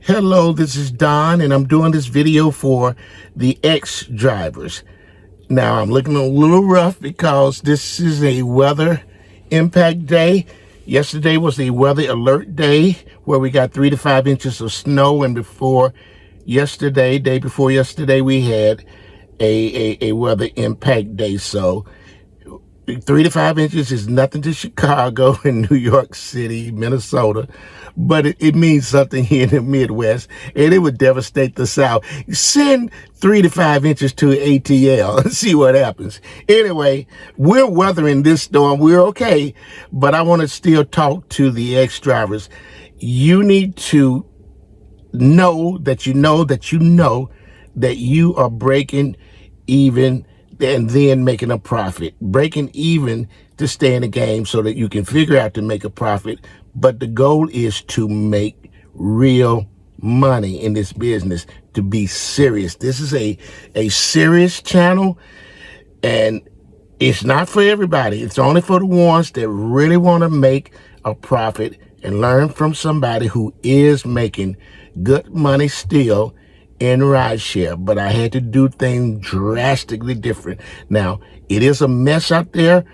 Hello, this is Don, and I'm doing this video for the X drivers. Now, I'm looking a little rough because this is a weather impact day. Yesterday was a weather alert day where we got 3 to 5 inches of snow, and day before yesterday, we had a weather impact day. So 3 to 5 inches is nothing to Chicago and New York City, Minnesota, but it means something here in the Midwest, and it would devastate the South. Send 3 to 5 inches to ATL and see what happens. Anyway, we're weathering this storm. We're okay, but I want to still talk to the X drivers. You need to know that you are breaking even and then making a profit. Breaking even to stay in the game so that you can figure out to make a profit. But the goal is to make real money in this business, to be serious. This is a serious channel, and it's not for everybody. It's only for the ones that really want to make a profit and learn from somebody who is making good money still in rideshare. But I had to do things drastically different. Now, it is a mess out there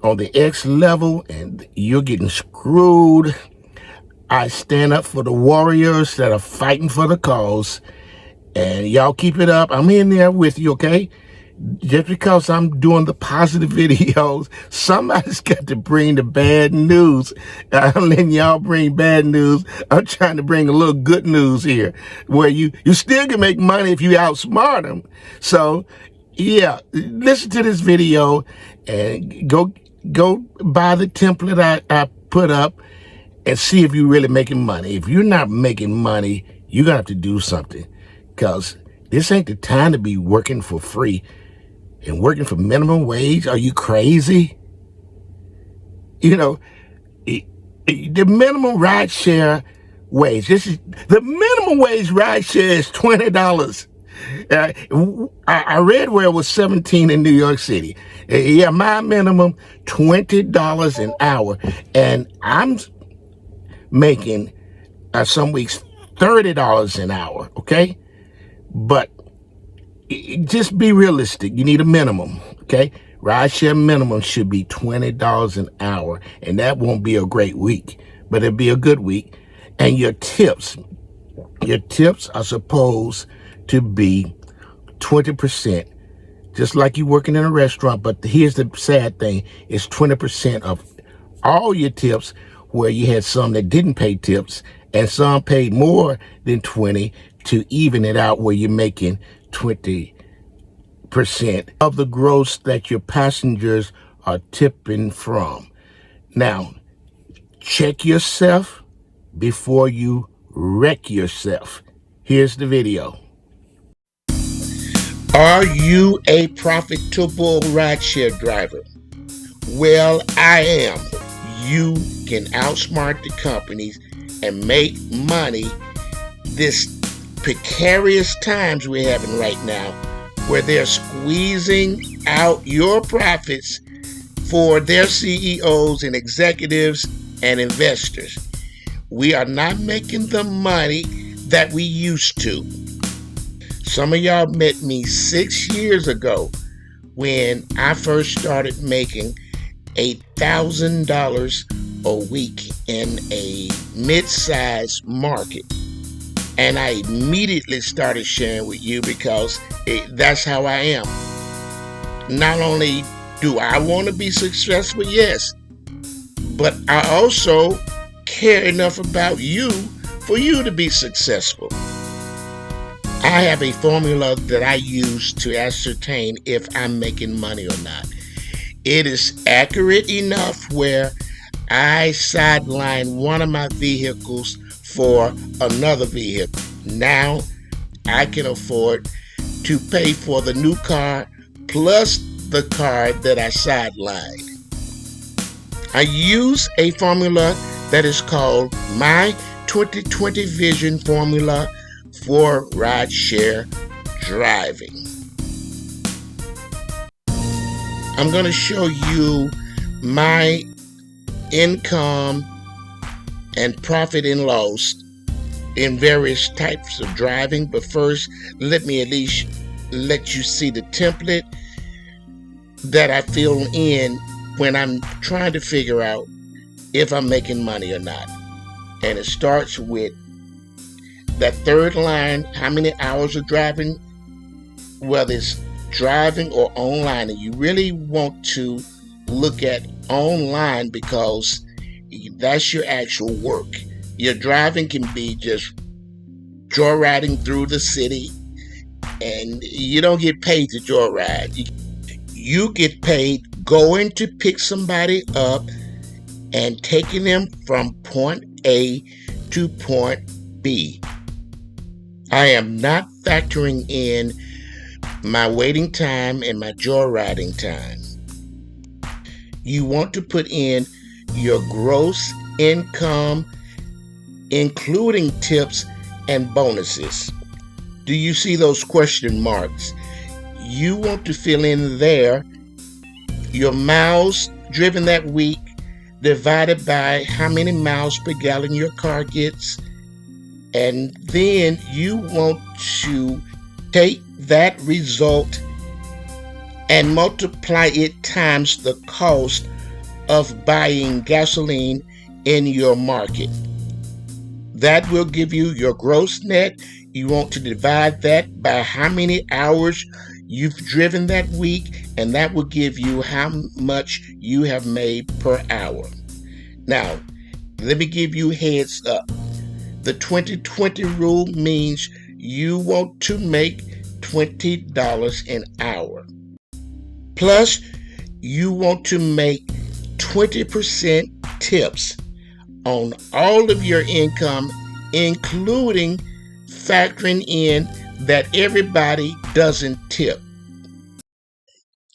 on the X level, and you're getting screwed. I stand up for the warriors that are fighting for the cause, and y'all keep it up. I'm in there with you, okay? Just because I'm doing the positive videos, somebody's got to bring the bad news. I'm letting y'all bring bad news. I'm trying to bring a little good news here, where you still can make money if you outsmart them. So, yeah, listen to this video and go buy the template I put up and see if you're really making money. If you're not making money, you're going to have to do something, because this ain't the time to be working for free and working for minimum wage. Are you crazy? You know, the minimum rideshare wage. The minimum wage rideshare is $20. I read where it was 17 in New York City. Yeah, my minimum $20 an hour, and I'm making some weeks $30 an hour. Okay, but just be realistic. You need a minimum, okay? Rideshare minimum should be $20 an hour, and that won't be a great week, but it'll be a good week. And your tips are supposed to be 20%, just like you working in a restaurant. But here's the sad thing: it's 20% of all your tips, where you had some that didn't pay tips and some paid more than 20 to even it out, where you're making 20% of the gross that your passengers are tipping from. Now, check yourself before you wreck yourself. Here's the video. Are you a profitable rideshare driver? Well, I am. You can outsmart the companies and make money this precarious times we're having right now, where they're squeezing out your profits for their CEOs and executives and investors. We are not making the money that we used to. Some of y'all met me 6 years ago when I first started making $1,000 a week in a mid-sized market. And I immediately started sharing with you because that's how I am. Not only do I want to be successful, yes, but I also care enough about you for you to be successful. I have a formula that I use to ascertain if I'm making money or not. It is accurate enough where I sideline one of my vehicles for another vehicle. Now I can afford to pay for the new car plus the car that I sidelined. I use a formula that is called my 2020 Vision formula for rideshare driving. I'm going to show you my income and profit and loss in various types of driving, but first, let me at least let you see the template that I fill in when I'm trying to figure out if I'm making money or not. And it starts with that third line, how many hours of driving, whether it's driving or online. And you really want to look at online because that's your actual work. Your driving can be just joyriding through the city, and you don't get paid to joyride. You get paid going to pick somebody up and taking them from point A to point B. I am not factoring in my waiting time and my joyriding time. You want to put in your gross income, including tips and bonuses. Do you see those question marks? You want to fill in there your miles driven that week divided by how many miles per gallon your car gets. And then you want to take that result and multiply it times the cost of buying gasoline in your market. That will give you your gross net. You want to divide that by how many hours you've driven that week, and that will give you how much you have made per hour. Now, let me give you a heads up. The 2020 rule means you want to make $20 an hour. Plus, you want to make 20% tips on all of your income, including factoring in that everybody doesn't tip.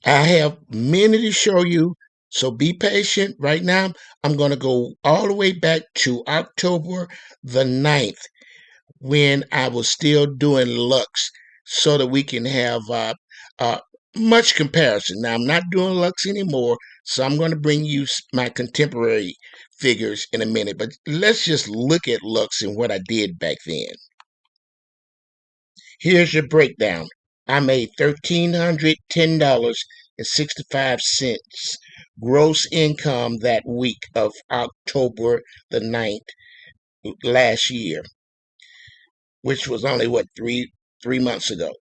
I have many to show you, so be patient. Right now, I'm going to go all the way back to October the 9th when I was still doing Lux so that we can have uh, much comparison. Now, I'm not doing Lux anymore, so I'm going to bring you my contemporary figures in a minute, but let's just look at Lux and what I did back then. Here's your breakdown. I made $1,310.65 gross income that week of October the 9th last year, which was only what, three months ago.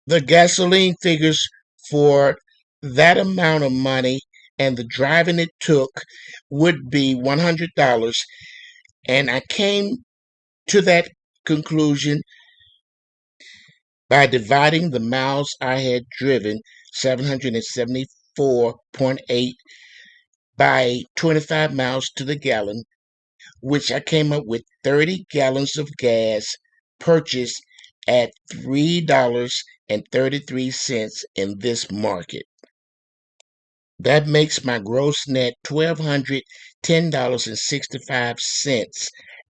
The gasoline figures for that amount of money and the driving it took would be $100. And I came to that conclusion by dividing the miles I had driven, 774.8, by 25 miles to the gallon, which I came up with 30 gallons of gas purchased at $3.33 in this market. That makes my gross net $1,210.65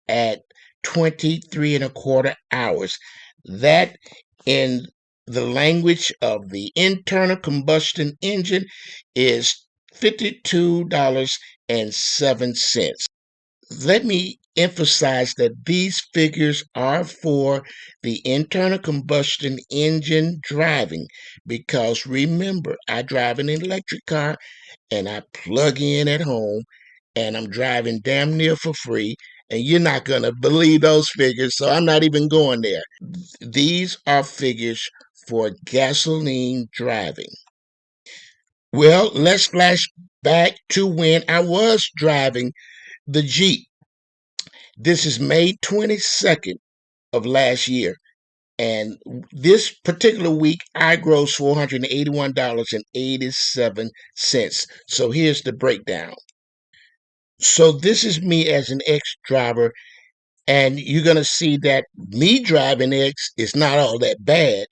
at 23 and a quarter hours. That, in the language of the internal combustion engine, is $52.07. Let me emphasize that these figures are for the internal combustion engine driving because remember, I drive an electric car and I plug in at home and I'm driving damn near for free. And you're not going to believe those figures, so I'm not even going there. These are figures for gasoline driving. Well, let's flash back to when I was driving the Jeep. This is May 22nd of last year. And this particular week, I grossed $481.87. So here's the breakdown. So this is me as an ex-driver, and you're going to see that me driving X is not all that bad.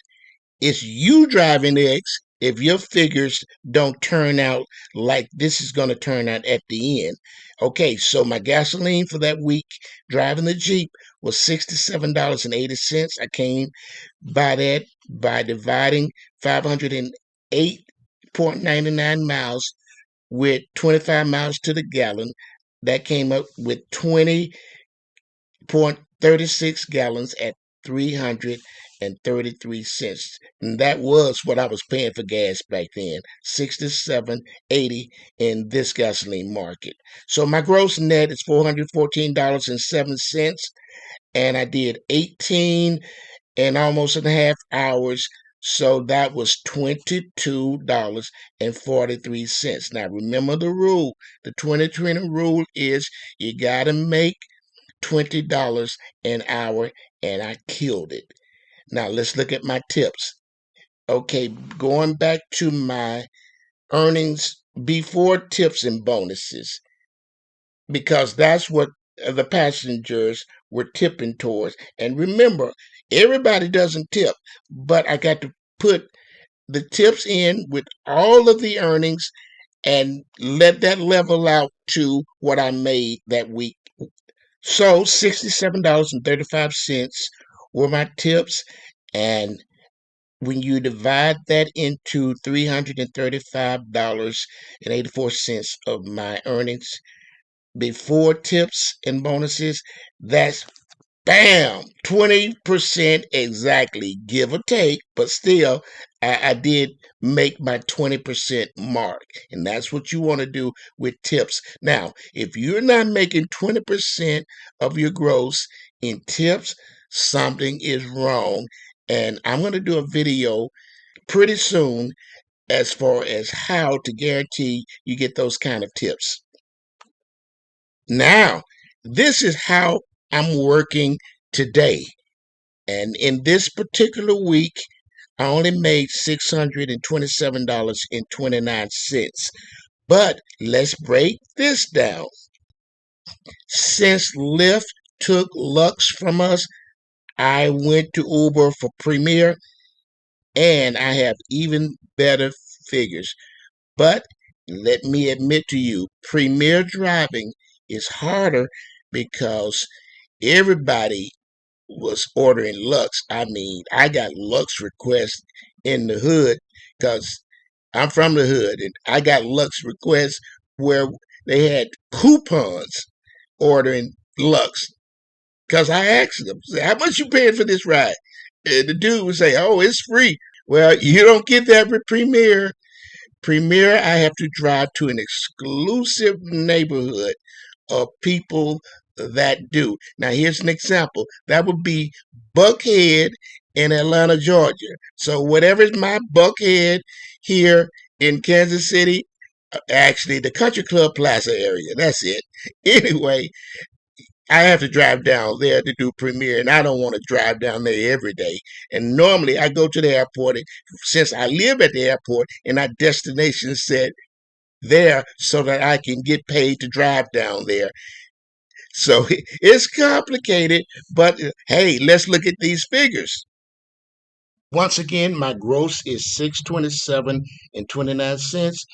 It's you driving X if your figures don't turn out like this is going to turn out at the end. Okay, so my gasoline for that week driving the Jeep was $67.80. I came by that by dividing 508.99 miles with 25 miles to the gallon. That came up with .36 gallons at 333 cents. And that was what I was paying for gas back then, 67.80 in this gasoline market. So my gross net is $414.07, and I did 18 and almost and a half hours. So that was $22.43. Now remember the rule. The 2020 rule is you got to make $20 an hour, and I killed it. Now let's look at my tips. Okay, going back to my earnings before tips and bonuses, because that's what the passengers were tipping towards. And remember, everybody doesn't tip, but I got to put the tips in with all of the earnings and let that level out to what I made that week. So $67.35 were my tips. And when you divide that into $335.84 of my earnings before tips and bonuses, that's bam, 20% exactly, give or take, but still, I did make my 20% mark. And that's what you want to do with tips. Now, if you're not making 20% of your gross in tips, something is wrong. And I'm going to do a video pretty soon as far as how to guarantee you get those kind of tips. Now, this is how I'm working today. And in this particular week, I only made $627.29. But let's break this down. Since Lyft took Lux from us, I went to Uber for Premier, and I have even better figures. But let me admit to you, Premier driving is harder because everybody was ordering Lux. I mean, I got Lux requests in the hood because I'm from the hood, and I got Lux requests where they had coupons ordering Lux because I asked them, "How much you paying for this ride?" And the dude would say, "Oh, it's free." Well, you don't get that with Premier. Premier, I have to drive to an exclusive neighborhood of people that do. Now, here's an example. That would be Buckhead in Atlanta, Georgia. So, whatever's my Buckhead here in Kansas City, actually, the Country Club Plaza area, that's it. Anyway, I have to drive down there to do premiere, and I don't want to drive down there every day. And normally I go to the airport, and since I live at the airport and our destination set there so that I can get paid to drive down there. So it's complicated, but hey, let's look at these figures. Once again, my gross is 627 and 29 cents.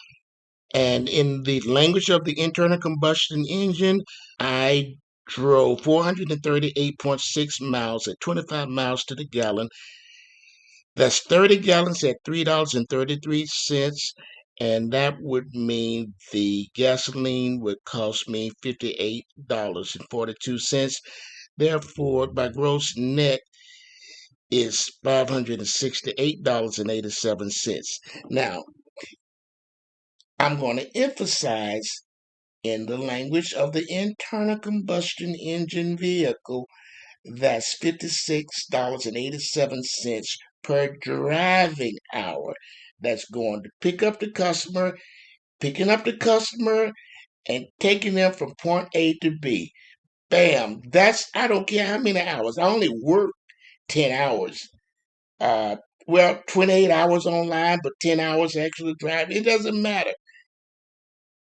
And in the language of the internal combustion engine, I drove 438.6 miles at 25 miles to the gallon. That's 30 gallons at $3.33. And that would mean the gasoline would cost me $58.42. Therefore, my gross net is $568.87. Now, I'm going to emphasize in the language of the internal combustion engine vehicle, that's $56.87 per driving hour. That's going to pick up the customer, picking up the customer, and taking them from point A to B. Bam. I don't care how many hours. I only work 10 hours. Uh, well, 28 hours online, but 10 hours actually driving. It doesn't matter.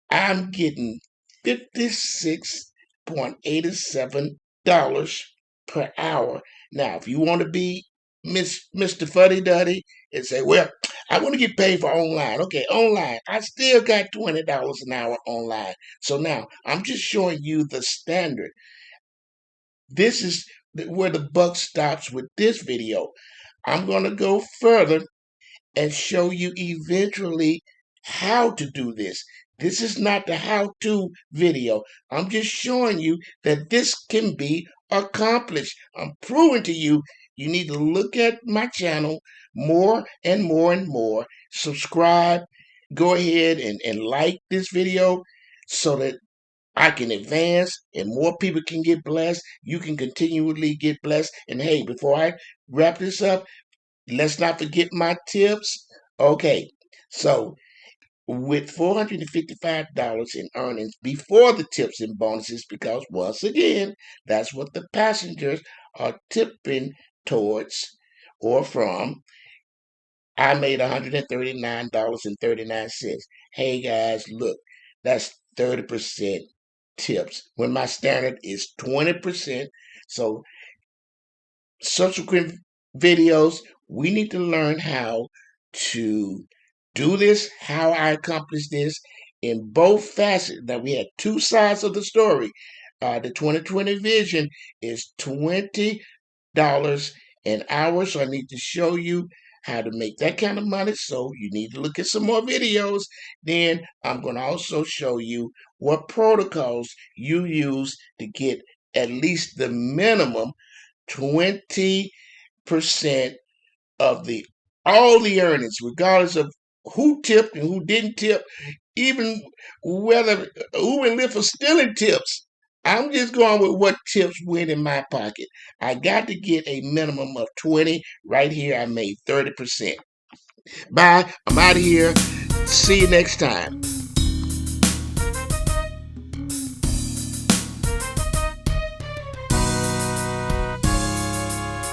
I'm getting $56.87 per hour. Now, if you want to be Mr. Fuddy Duddy and say, well, I want to get paid for online. Okay, online. I still got $20 an hour online. So now I'm just showing you the standard. This is where the buck stops with this video. I'm going to go further and show you eventually how to do this. This is not the how-to video. I'm just showing you that this can be accomplished. I'm proving to you, you need to look at my channel more and more and more. Subscribe. Go ahead and like this video so that I can advance and more people can get blessed. You can continually get blessed. And hey, before I wrap this up, let's not forget my tips. Okay, so with $455 in earnings before the tips and bonuses, because once again, that's what the passengers are tipping towards or from. I made $139.39. Hey guys, look, that's 30% tips when my standard is 20%. So subsequent videos, we need to learn how to do this, how I accomplish this in both facets. Now, we had two sides of the story. The 2020 vision is $20 an hour. So I need to show you how to make that kind of money. So you need to look at some more videos. Then I'm going to also show you what protocols you use to get at least the minimum 20% of the all the earnings, regardless of who tipped and who didn't tip, even whether Uber and Lyft are stealing tips. I'm just going with what tips went in my pocket. I got to get a minimum of 20. Right here, I made 30%. Bye. I'm out of here. See you next time.